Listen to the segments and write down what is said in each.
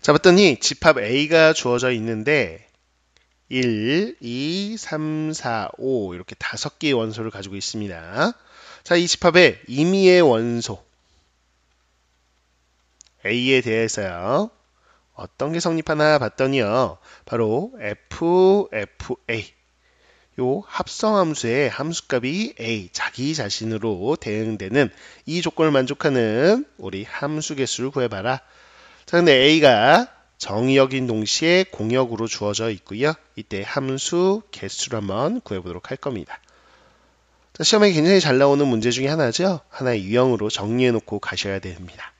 자, 봤더니 집합 A가 주어져 있는데 1, 2, 3, 4, 5 이렇게 5개의 원소를 가지고 있습니다. 자, 이 집합의 임의의 원소 A에 대해서요. 어떤 게 성립하나 봤더니요. 바로 FA 요 합성함수의 함수값이 A 자기 자신으로 대응되는 이 조건을 만족하는 우리 함수 개수를 구해봐라. 자, 근데 A가 정의역인 동시에 공역으로 주어져 있고요. 이때 함수 개수를 한번 구해보도록 할 겁니다. 자, 시험에 굉장히 잘 나오는 문제 중에 하나죠. 하나의 유형으로 정리해놓고 가셔야 됩니다.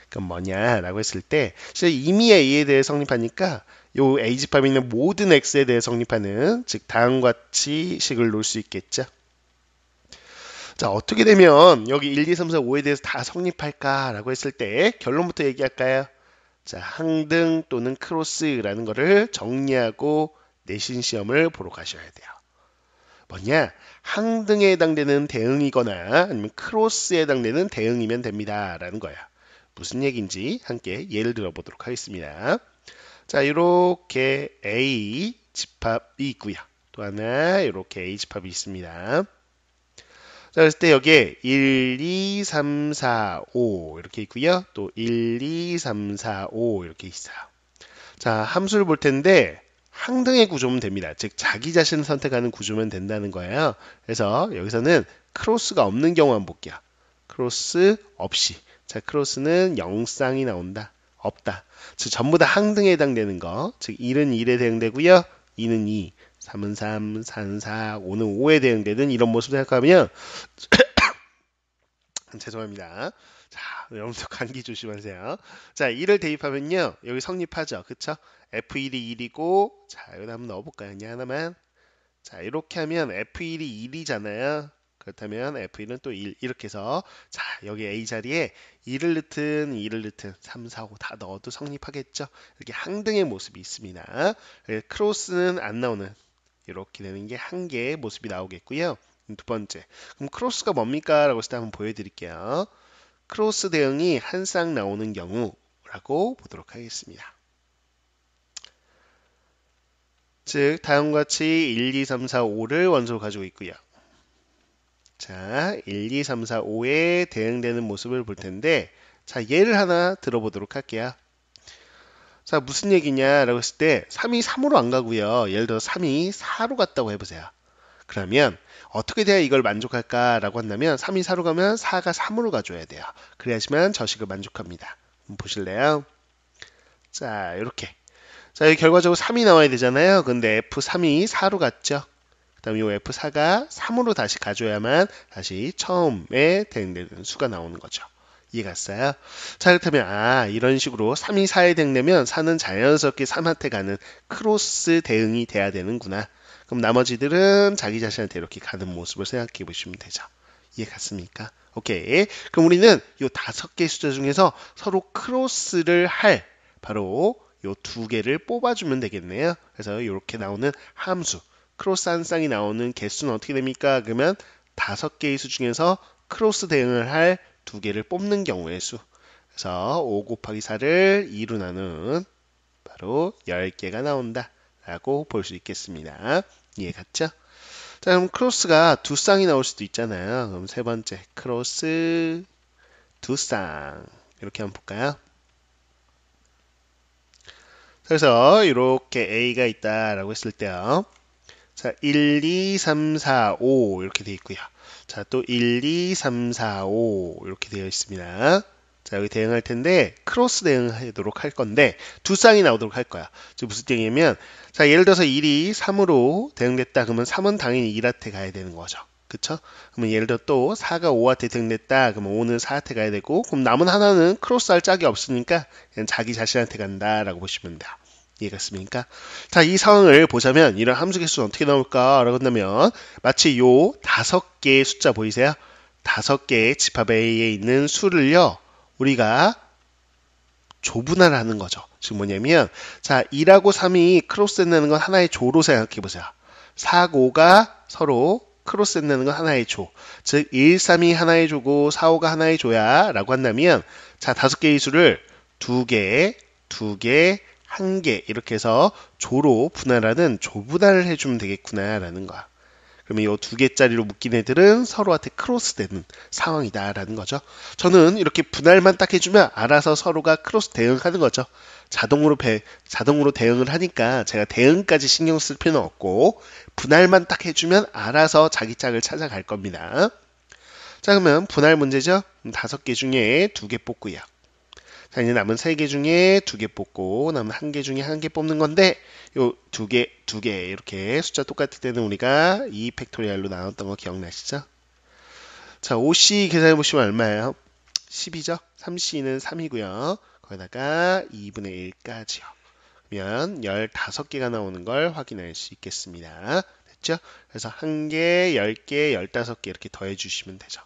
그럼 뭐냐라고 했을 때 이미 A에 대해 성립하니까 요 A집합에 있는 모든 X에 대해 성립하는 즉 다음과 같이 식을 놓을 수 있겠죠. 자, 어떻게 되면 여기 1, 2, 3, 4, 5에 대해서 다 성립할까라고 했을 때 결론부터 얘기할까요? 자, 항등 또는 크로스라는 거를 정리하고 내신 시험을 보러 가셔야 돼요. 뭐냐? 항등에 해당되는 대응이거나 아니면 크로스에 해당되는 대응이면 됩니다. 라는 거야. 무슨 얘기인지 함께 예를 들어보도록 하겠습니다. 자, 이렇게 A 집합이 있고요. 또 하나 이렇게 A 집합이 있습니다. 자, 그랬을 때 여기에 1, 2, 3, 4, 5 이렇게 있고요. 또 1, 2, 3, 4, 5 이렇게 있어요. 자, 함수를 볼 텐데 항등의 구조면 됩니다. 즉 자기 자신을 선택하는 구조면 된다는 거예요. 그래서 여기서는 크로스가 없는 경우 한번 볼게요. 크로스 없이. 자, 크로스는 0쌍이 나온다. 없다. 즉 전부 다 항등에 해당되는 거. 즉 1은 1에 대응되고요. 2는 2. 3은 3, 4는 4, 5는 5에 대응되는 이런 모습 생각하면 죄송합니다. 자, 여러분들 감기 조심하세요. 자, 1을 대입하면요. 여기 성립하죠. 그쵸? F1이 1이고 자, 여기다 한번 넣어볼까요? 그냥 하나만. 자, 이렇게 하면 F1이 1이잖아요. 그렇다면 F1은 또 1 이렇게 해서 자, 여기 A 자리에 2를 넣든 2를 넣든 3, 4, 5 다 넣어도 성립하겠죠. 이렇게 항등의 모습이 있습니다. 크로스는 안 나오는 이렇게 되는 게 한 개의 모습이 나오겠고요. 두 번째, 그럼 크로스가 뭡니까? 라고 했을 때 한번 보여드릴게요. 크로스 대응이 한 쌍 나오는 경우라고 보도록 하겠습니다. 즉 다음과 같이 1, 2, 3, 4, 5를 원소로 가지고 있고요. 자, 1, 2, 3, 4, 5에 대응되는 모습을 볼 텐데 자, 예를 하나 들어보도록 할게요. 자, 무슨 얘기냐라고 했을 때 3이 3으로 안 가고요. 예를 들어 3이 4로 갔다고 해보세요. 그러면 어떻게 돼야 이걸 만족할까라고 한다면 3이 4로 가면 4가 3으로 가줘야 돼요. 그래야지만 저식을 만족합니다. 한번 보실래요? 자, 이렇게. 자, 여기 결과적으로 3이 나와야 되잖아요. 근데 F3이 4로 갔죠. 그 다음에 이 F4가 3으로 다시 가줘야만 다시 처음에 대응되는 수가 나오는 거죠. 이해갔어요? 자, 그렇다면 이런 식으로 3이 4에 대응되면 4는 자연스럽게 3한테 가는 크로스 대응이 돼야 되는구나. 그럼 나머지들은 자기 자신한테 이렇게 가는 모습을 생각해 보시면 되죠. 이해갔습니까? 오케이. 그럼 우리는 이 5개의 숫자 중에서 서로 크로스를 할 바로 이 2개를 뽑아주면 되겠네요. 그래서 이렇게 나오는 함수, 크로스 한 쌍이 나오는 개수는 어떻게 됩니까? 그러면 5개의 수 중에서 크로스 대응을 할 2개를 뽑는 경우의 수. 그래서 5 곱하기 4를 2로 나눈 바로 10개가 나온다. 라고 볼 수 있겠습니다. 이해 갔죠? 자, 그럼 크로스가 2쌍이 나올 수도 있잖아요. 그럼 세 번째, 크로스 2쌍. 이렇게 한번 볼까요? 그래서 이렇게 A가 있다라고 했을 때요. 자, 1, 2, 3, 4, 5 이렇게 되어 있고요. 자, 또 1, 2, 3, 4, 5 이렇게 되어 있습니다. 자, 여기 대응할 텐데 크로스 대응하도록 할 건데 2쌍이 나오도록 할 거야. 즉 무슨 얘기냐면 자, 예를 들어서 1이 3으로 대응됐다. 그러면 3은 당연히 1한테 가야 되는 거죠. 그쵸? 그러면 예를 들어 또 4가 5한테 대응됐다. 그러면 5는 4한테 가야 되고 그럼 남은 하나는 크로스할 짝이 없으니까 그냥 자기 자신한테 간다라고 보시면 돼요. 이해갔습니까? 자, 이 상황을 보자면 이런 함수 개수는 어떻게 나올까라고 한다면 마치 요 5개의 숫자 보이세요? 5개의 집합 A에 있는 수를요. 우리가 조분할하는 거죠. 지금 뭐냐면 자, 2하고 3이 크로스 된다는 건 하나의 조로 생각해 보세요. 4, 5가 서로 크로스 된다는 건 하나의 조. 즉 1, 3이 하나의 조고 4, 5가 하나의 조야 라고 한다면 자, 5개의 수를 2개의 두 개, 한 개 이렇게 해서 조로 분할하는 조분할을 해주면 되겠구나라는 거야. 그러면 이 두 개짜리로 묶인 애들은 서로한테 크로스되는 상황이다라는 거죠. 저는 이렇게 분할만 딱 해주면 알아서 서로가 크로스 대응하는 거죠. 자동으로 대응을 하니까 제가 대응까지 신경 쓸 필요는 없고 분할만 딱 해주면 알아서 자기 짝을 찾아갈 겁니다. 자, 그러면 분할 문제죠. 5개 중에 2개 뽑고요. 자, 이제 남은 3개 중에 2개 뽑고 남은 1개 중에 1개 뽑는 건데 요 2개 이렇게 숫자 똑같을 때는 우리가 2 팩토리얼로 나눴던 거 기억나시죠? 자, 5C 계산해 보시면 얼마예요? 10이죠? 3C는 3이고요. 거기다가 2분의 1까지요. 그러면 15개가 나오는 걸 확인할 수 있겠습니다. 됐죠? 그래서 1개, 10개, 15개 이렇게 더해 주시면 되죠.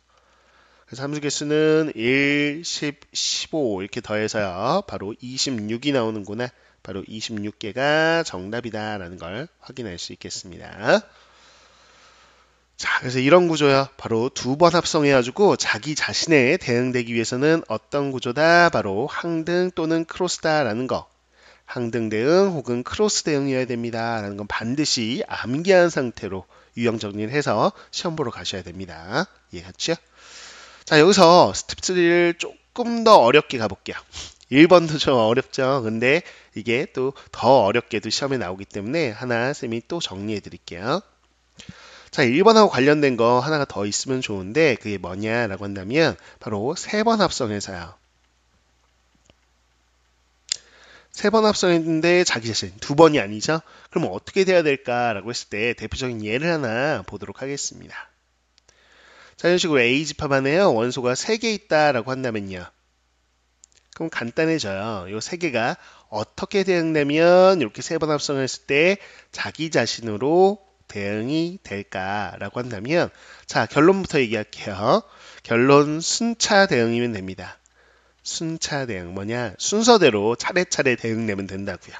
그래서 함수 개수는 1, 10, 15 이렇게 더해서요. 바로 26이 나오는구나. 바로 26개가 정답이다 라는 걸 확인할 수 있겠습니다. 자, 그래서 이런 구조요. 바로 2번 합성해가지고 자기 자신에 대응되기 위해서는 어떤 구조다? 바로 항등 또는 크로스다 라는 거. 항등 대응 혹은 크로스 대응이어야 됩니다 라는 건 반드시 암기한 상태로 유형 정리를 해서 시험 보러 가셔야 됩니다. 이해갔죠? 자, 여기서 스텝 3를 조금 더 어렵게 가볼게요. 1번도 좀 어렵죠. 근데 이게 또 더 어렵게도 시험에 나오기 때문에 하나 쌤이 또 정리해 드릴게요. 자, 1번하고 관련된 거 하나가 더 있으면 좋은데 그게 뭐냐라고 한다면 바로 3번 합성해서요. 3번 합성했는데 자기 자신 2번이 아니죠? 그럼 어떻게 돼야 될까라고 했을 때 대표적인 예를 하나 보도록 하겠습니다. 자, 이런 식으로 A 집합안에요. 원소가 3개 있다라고 한다면요. 그럼 간단해져요. 이 3개가 어떻게 대응되면 이렇게 3번 합성을 했을 때 자기 자신으로 대응이 될까라고 한다면 자, 결론부터 얘기할게요. 결론 순차 대응이면 됩니다. 순차 대응 뭐냐? 순서대로 차례차례 대응되면 된다고요.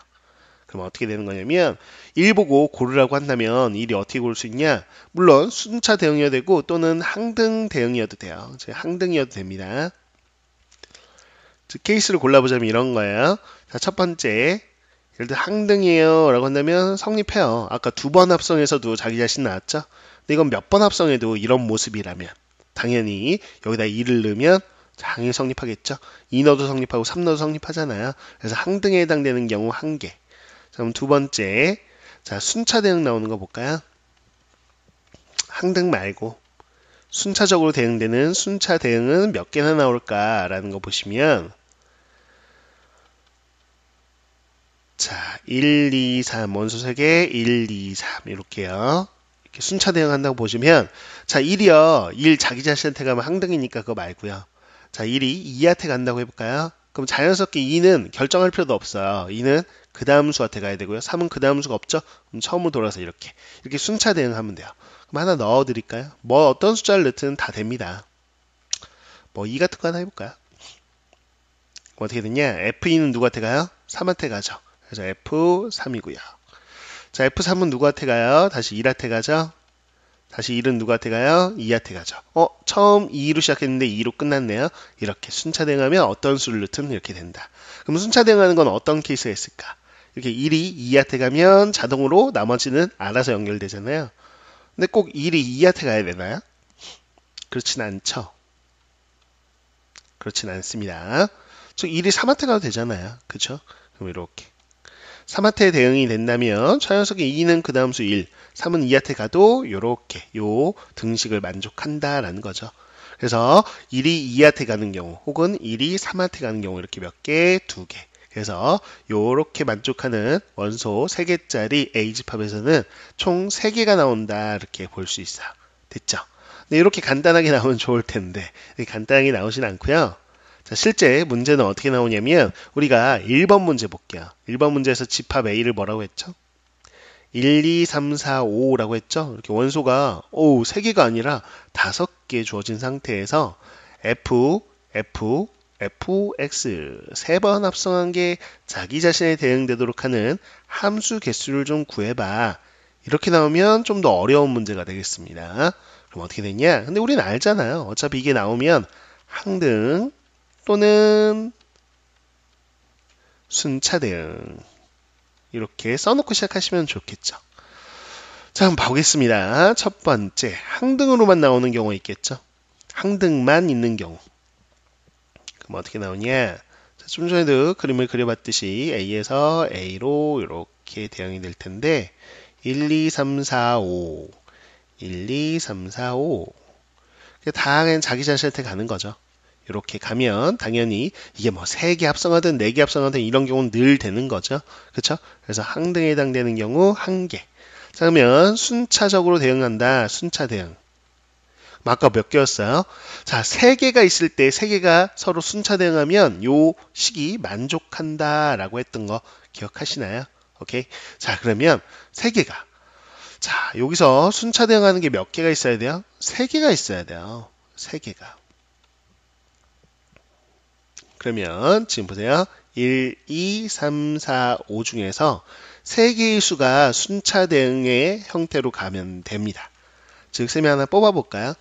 그럼 어떻게 되는 거냐면 1 보고 고르라고 한다면 1이 어떻게 고를 수 있냐? 물론 순차 대응이어도 되고 또는 항등 대응이어도 돼요. 항등이어도 됩니다. 케이스를 골라보자면 이런 거예요. 자, 첫 번째 예를 들어 항등이에요 라고 한다면 성립해요. 아까 2번 합성에서도 자기 자신 나왔죠? 근데 이건 몇 번 합성해도 이런 모습이라면 당연히 여기다 2를 넣으면 당연히 성립하겠죠? 2 넣어도 성립하고 3 넣어도 성립하잖아요. 그래서 항등에 해당되는 경우 1개. 자, 그럼 두 번째 자, 순차 대응 나오는 거 볼까요? 항등 말고 순차적으로 대응되는 순차 대응은 몇 개나 나올까라는 거 보시면 자, 1, 2, 3 원소 3개 1, 2, 3 이렇게요. 이렇게 순차 대응한다고 보시면 자, 1이요. 1 자기 자신한테 가면 항등이니까 그거 말고요. 자, 1이 2한테 간다고 해볼까요? 그럼 자연스럽게 2는 결정할 필요도 없어요. 2는 그 다음 수한테 가야 되고요. 3은 그 다음 수가 없죠? 그럼 처음으로 돌아서 이렇게 순차 대응하면 돼요. 그럼 하나 넣어 드릴까요? 뭐 어떤 숫자를 넣든 다 됩니다. 뭐 2 같은 거 하나 해볼까요? 어떻게 되냐? F2는 누구한테 가요? 3한테 가죠. 그래서 F3이고요. 자, F3은 누구한테 가요? 다시 1한테 가죠. 다시 1은 누구한테 가요? 2한테 가죠. 처음 2로 시작했는데 2로 끝났네요. 이렇게 순차 대응하면 어떤 수를 넣든 이렇게 된다. 그럼 순차 대응하는 건 어떤 케이스가 있을까? 이렇게 1이 2한테 가면 자동으로 나머지는 알아서 연결되잖아요. 근데 꼭 1이 2한테 가야 되나요? 그렇진 않죠. 그렇진 않습니다. 즉 1이 3한테 가도 되잖아요. 그쵸? 그럼 이렇게 3한테 대응이 된다면 자연스럽게 2는 그 다음 수 1, 3은 2한테 가도 이렇게 요 등식을 만족한다라는 거죠. 그래서 1이 2한테 가는 경우 혹은 1이 3한테 가는 경우 이렇게 몇 개? 2개. 그래서 요렇게 만족하는 원소 3개짜리 A집합에서는 총 3개가 나온다 이렇게 볼 수 있어요. 됐죠? 근데 이렇게 간단하게 나오면 좋을 텐데 간단하게 나오진 않고요. 자, 실제 문제는 어떻게 나오냐면 우리가 1번 문제 볼게요. 1번 문제에서 집합 A를 뭐라고 했죠? 1, 2, 3, 4, 5라고 했죠? 이렇게 원소가 3개가 아니라 5개 주어진 상태에서 F, F, fx 3번 합성한 게 자기 자신에 대응되도록 하는 함수 개수를 좀 구해봐. 이렇게 나오면 좀 더 어려운 문제가 되겠습니다. 그럼 어떻게 되냐? 근데 우리는 알잖아요. 어차피 이게 나오면 항등 또는 순차 대응. 이렇게 써놓고 시작하시면 좋겠죠. 자, 한번 보겠습니다. 첫 번째, 항등으로만 나오는 경우 있겠죠. 항등만 있는 경우. 그럼 어떻게 나오냐? 자, 좀 전에도 그림을 그려봤듯이 A에서 A로 이렇게 대응이 될 텐데 1, 2, 3, 4, 5 1, 2, 3, 4, 5 다 그냥 자기 자신한테 가는 거죠. 이렇게 가면 당연히 이게 뭐 3개 합성하든 4개 합성하든 이런 경우는 늘 되는 거죠. 그렇죠? 그래서 항등에 해당되는 경우 1개. 자, 그러면 순차적으로 대응한다. 순차 대응. 아까 몇 개였어요? 자, 3개가 있을 때 3개가 서로 순차 대응하면 요 식이 만족한다 라고 했던 거 기억하시나요? 오케이. 자, 그러면 3개가. 자, 여기서 순차 대응하는 게 몇 개가 있어야 돼요? 3개가 있어야 돼요. 3개가. 그러면 지금 보세요. 1, 2, 3, 4, 5 중에서 3개의 수가 순차 대응의 형태로 가면 됩니다. 즉, 셈이 하나 뽑아볼까요?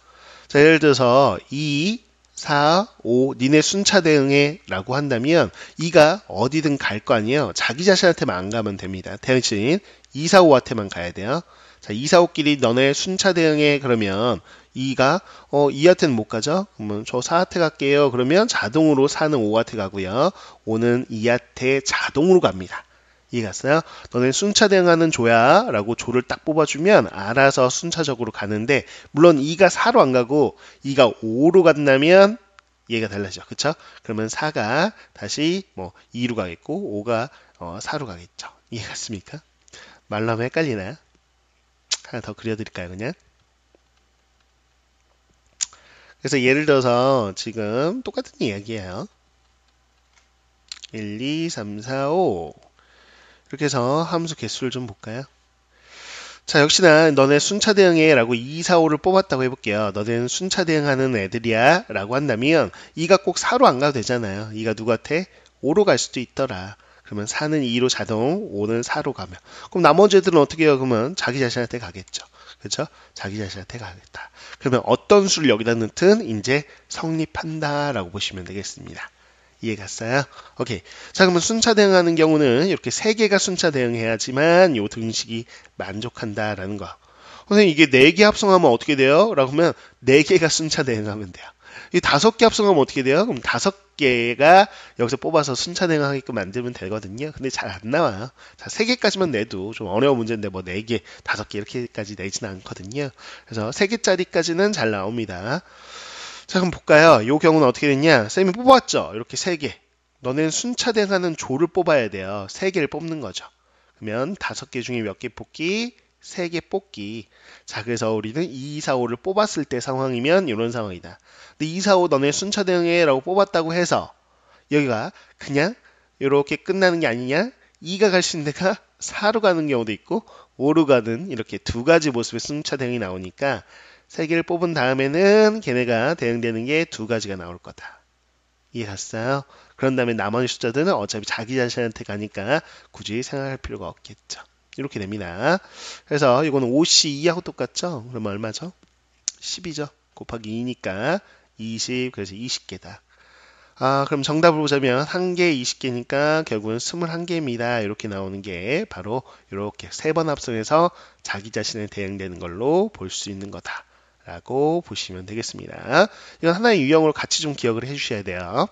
자, 예를 들어서 2, 4, 5 니네 순차 대응해 라고 한다면 2가 어디든 갈 거 아니에요. 자기 자신한테만 안 가면 됩니다. 대신 2, 4, 5한테만 가야 돼요. 자, 2, 4, 5끼리 너네 순차 대응해 그러면 2가 2한테는 못 가죠? 그러면 저 4한테 갈게요. 그러면 자동으로 4는 5한테 가고요. 5는 2한테 자동으로 갑니다. 이해갔어요? 너네 순차 대응하는 조야 라고 조를 딱 뽑아주면 알아서 순차적으로 가는데 물론 2가 4로 안 가고 2가 5로 간다면 얘가 달라져. 그쵸? 그러면 4가 다시 뭐 2로 가겠고 5가 4로 가겠죠. 이해갔습니까? 말로 하면 헷갈리나요? 하나 더 그려드릴까요 그냥? 그래서 예를 들어서 지금 똑같은 이야기예요. 1, 2, 3, 4, 5 이렇게 해서 함수 개수를 좀 볼까요? 자, 역시나 너네 순차 대응해 라고 2, 4, 5를 뽑았다고 해볼게요. 너네는 순차 대응하는 애들이야 라고 한다면 2가 꼭 4로 안 가도 되잖아요. 2가 누구한테? 5로 갈 수도 있더라. 그러면 4는 2로 자동, 5는 4로 가면. 그럼 나머지 애들은 어떻게 해요? 그러면 자기 자신한테 가겠죠. 그렇죠? 자기 자신한테 가겠다. 그러면 어떤 수를 여기다 넣든 이제 성립한다라고 보시면 되겠습니다. 이해 갔어요? 오케이. 자, 그러면 순차 대응하는 경우는 이렇게 3개가 순차 대응해야지만 요 등식이 만족한다라는 거. 선생님, 이게 4개 합성하면 어떻게 돼요? 라고 하면 4개가 순차 대응하면 돼요. 이 5개 합성하면 어떻게 돼요? 그럼 5개가 여기서 뽑아서 순차 대응하게끔 만들면 되거든요. 근데 잘 안 나와요. 자, 3개까지만 내도 좀 어려운 문제인데 뭐 4개, 5개 이렇게까지 내지는 않거든요. 그래서 3개짜리까지는 잘 나옵니다. 자, 그럼 볼까요? 이 경우는 어떻게 됐냐? 쌤이 뽑았죠? 이렇게 3개. 너는 순차 대응하는 조를 뽑아야 돼요. 3개를 뽑는 거죠. 그러면 5개 중에 몇 개 뽑기? 3개 뽑기. 자, 그래서 우리는 2, 4, 5를 뽑았을 때 상황이면 이런 상황이다. 근데 2, 4, 5 너네 순차 대응해 라고 뽑았다고 해서 여기가 그냥 이렇게 끝나는 게 아니냐? 2가 갈 수 있는 데가 4로 가는 경우도 있고 5로 가는 이렇게 두 가지 모습의 순차 대응이 나오니까 3개를 뽑은 다음에는 걔네가 대응되는 게 2가지가 나올 거다. 이해 갔어요? 그런 다음에 나머지 숫자들은 어차피 자기 자신한테 가니까 굳이 생각할 필요가 없겠죠. 이렇게 됩니다. 그래서 이거는 5C 2하고 똑같죠? 그럼 얼마죠? 10이죠. 곱하기 2니까 20, 그래서 20개다. 그럼 정답을 보자면 1개 20개니까 결국은 21개입니다. 이렇게 나오는 게 바로 이렇게 3번 합성해서 자기 자신에 대응되는 걸로 볼 수 있는 거다. 라고 보시면 되겠습니다. 이건 하나의 유형으로 같이 좀 기억을 해주셔야 돼요.